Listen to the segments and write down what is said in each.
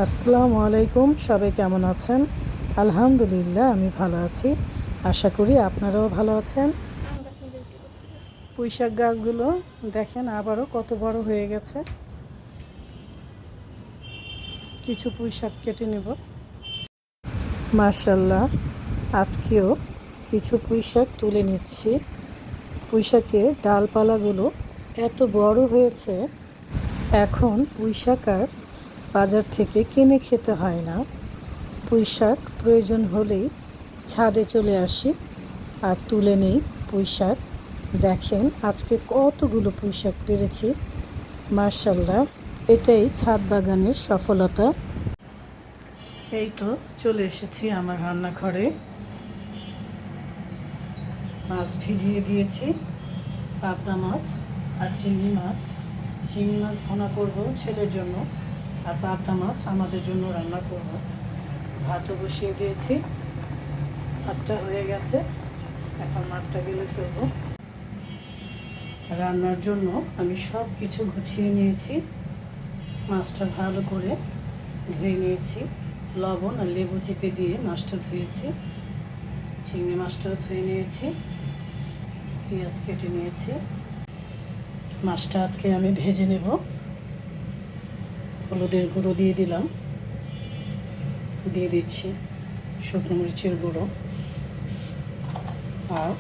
আসসালামু আলাইকুম। সবাই কেমন আছেন? আলহামদুলিল্লাহ, আমি ভালো আছি। আশা করি আপনারাও ভালো আছেন। পুঁইশাক গাছগুলো দেখেন আবারও কত বড় হয়ে গেছে। কিছু পুঁইশাক কেটে নেব। মাশাআল্লাহ, আজকেও কিছু পুঁইশাক তুলে নিচ্ছি। পুঁইশাকের ডালপালাগুলো এত বড় হয়েছে, এখন পুঁইশাক আর বাজার থেকে কিনে খেতে হয় না। পুঁইশাক প্রয়োজন হলেই ছাদে চলে আসি আর তুলে নেই পুঁইশাক। দেখেন আজকে কতগুলো পুঁইশাক পেরেছি। মাশাআল্লাহ, এটাই ছাদ বাগানের সফলতা। এই তো চলে এসেছি আমার রান্নাঘরে। মাছ ভিজিয়ে দিয়েছি, পাবদা মাছ আর চিংড়ি মাছ। চিংড়ি মাছ ভুনা করব ছেলের জন্য, আর পাবদা মাছ আমাদের জন্য রান্না করব। ভাতও বসিয়ে দিয়েছি, ভাতটা হয়ে গেছে, এখন মাছটা গেলে ফেলবো। রান্নার জন্য আমি সব কিছু গুছিয়ে নিয়েছি। মাছটা ভালো করে ধুয়ে নিয়েছি, লবণ আর লেবু চিপে দিয়ে মাছটা ধুয়েছি। চিংড়ি মাছটাও ধুয়ে নিয়েছি, পেঁয়াজ কেটে নিয়েছি। মাছটা আজকে আমি ভেজে নেব। হলুদের গুঁড়ো দিয়ে দিলাম, দিয়ে দিচ্ছি শুকনো মরিচের গুঁড়ো আর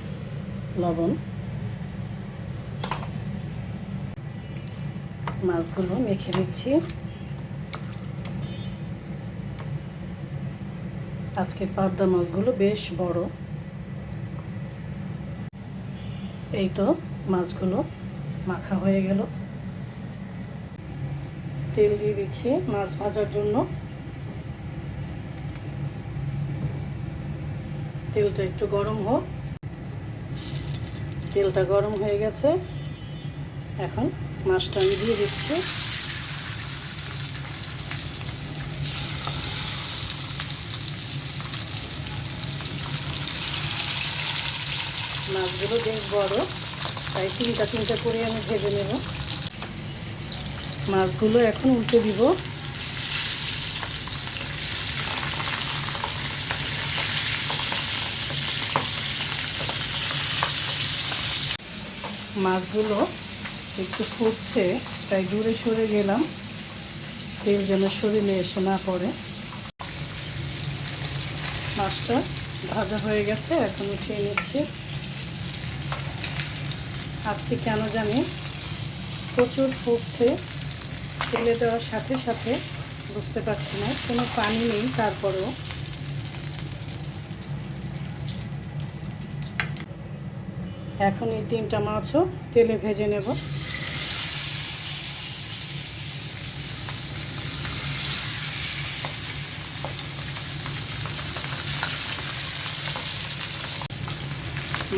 লবণ। মাছগুলো মেখে নিচ্ছি। আজকের পাবদা মাছগুলো বেশ বড়। এই তো মাছগুলো মাখা হয়ে গেল। তেল দিয়ে দিচ্ছি মাছ ভাজার জন্য। তেলটা একটু গরম হোক। তেলটা গরম হয়ে গেছে, এখন মাছটা আমি দিয়ে দিচ্ছি। মাছগুলো বেশ বড়, তাই তিনটা করে আমি ভেজে নেব। মাছগুলো এখন উল্টে দিব। মাছগুলো একটু ফুটছে, তাই দূরে সরে গেলাম, তেল যেন শরীরে এসে না পড়ে। মাছটা ভাজা হয়ে গেছে, এখন উঠিয়ে নিচ্ছি। আজকে কেন জানি প্রচুর ফুটছে, তেলে দেওয়ার সাথে সাথে বুঝতে পারছি না, কোনো পানি নেই, তারপরেও এখন এই তিনটা মাছও তেলে ভেজে নেব।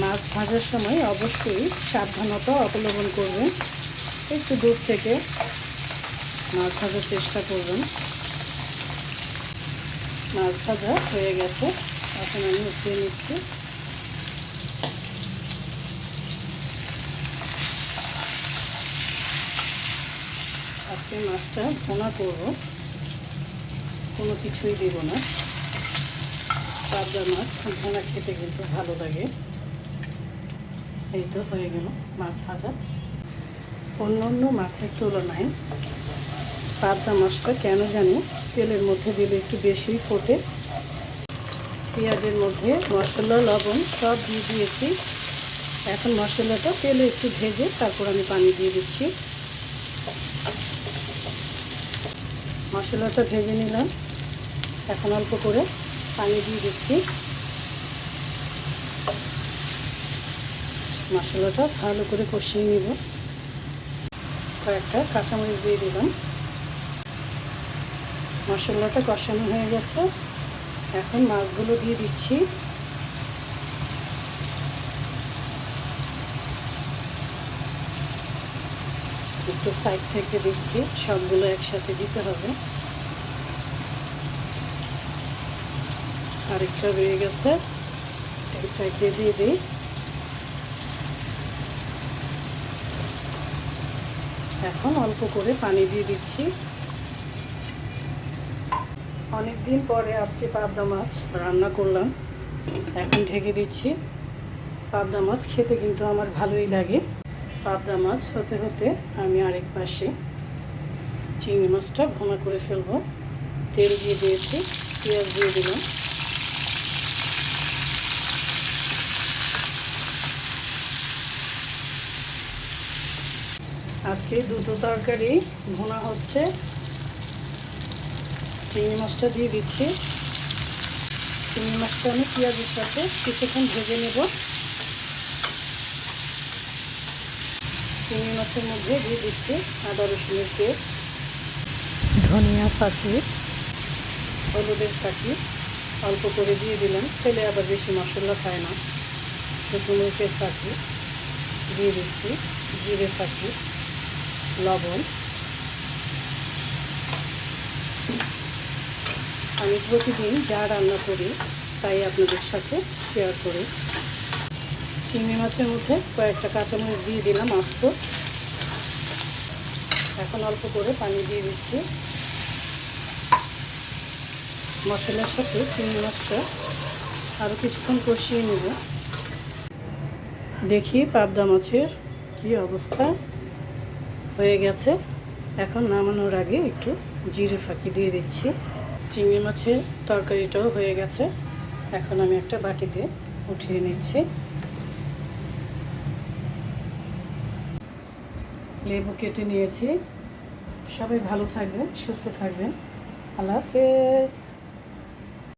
মাছ ভাজার সময় অবশ্যই সাবধানতা অবলম্বন করবেন। একটু দূর থেকে মাছ ভাজার চেষ্টা করবেন। মাছ ভাজা হয়ে গেছে, এখন আমি উঠিয়ে নিচ্ছি। আজকে মাছটা ভুনা করব, কোনো কিছুই দেব না। পাবদা মাছ ভুনা খেতে কিন্তু ভালো লাগে। এই তো হয়ে গেল মাছ ভাজা। অন্য অন্য মাছের তুলনায় পাবদা মাছটা কেন জানি তেলের মধ্যে দিলে একটু বেশি ফোটে। পেঁয়াজের মধ্যে মশলা, লবণ সব দিয়ে দিয়েছি। এখন মশলাটা তেলে একটু ভেজে তারপর আমি পানি দিয়ে দিচ্ছি। মশলাটা ভেজে নিলাম, এখন অল্প করে পানি দিয়ে দিচ্ছি। মশলাটা ভালো করে কষিয়ে নিব। কয়েকটা কাঁচামরিচ দিয়ে দিলাম। মশলাটা কষানো হয়ে গেছে, এখন মাছগুলো দিয়ে দিচ্ছি। একটু সাইড থেকে দিচ্ছি, সবগুলো একসাথে দিতে হবে। আরেকটা রয়ে গেছে, এই সাইডে দিয়ে দিই। এখন অল্প করে পানি দিয়ে দিচ্ছি। অনেক দিন পরে আজকে পাবদা মাছ রান্না করলাম। এখন ঢেকে দিচ্ছি। পাবদা মাছ খেতে কিন্তু আমার ভালোই লাগে। পাবদা মাছ হতে হতে আমি আরেক পাশে চিংড়ি মাছটা ভুনা করে ফেলবো। তেল দিয়ে দিয়েছি, পেঁয়াজ দিয়ে দিলাম। আজকে দুটো তরকারি ভুনা হচ্ছে। চিংড়ি মাছটা দিয়ে দিচ্ছি। চিংড়ি মাছটা আমি পেঁয়াজের সাথে কিছুক্ষণ ভেজে নেব। চিংড়ি মাছের মধ্যে দিয়ে দিচ্ছি আদা রসুনের পেস্ট, ধনিয়া ফাঁকি, হলুদের ফাঁকি অল্প করে দিয়ে দিলাম। ছেলে আবার বেশি মশলা খায় না। শুকনোমরিচের ফাঁকি দিয়ে দিচ্ছি, জিরে ফাঁকি, লবণ। আমি প্রতিদিন যা রান্না করি তাই আপনাদের সাথে শেয়ার করি। চিংড়ি মাছের মধ্যে কয়েকটা কাঁচামরিচ দিয়ে দিলাম আস্ত। এখন অল্প করে পানি দিয়ে দিচ্ছি। মশলার সাথে চিংড়ি মাছটা আরও কিছুক্ষণ কষিয়ে নেব। দেখি পাবদা মাছের কী অবস্থা হয়ে গেছে। এখন নামানোর আগে একটু জিরে ফাঁকি দিয়ে দিচ্ছি। চিংড়ি মাছের তরকারিটাও হয়ে গেছে। এখন আমি একটা বাটিতে উঠিয়ে নিচ্ছি। লেবু কেটে নিয়েছি। সবাই ভালো থাকবেন, সুস্থ থাকবেন। আল্লাহ হাফেজ।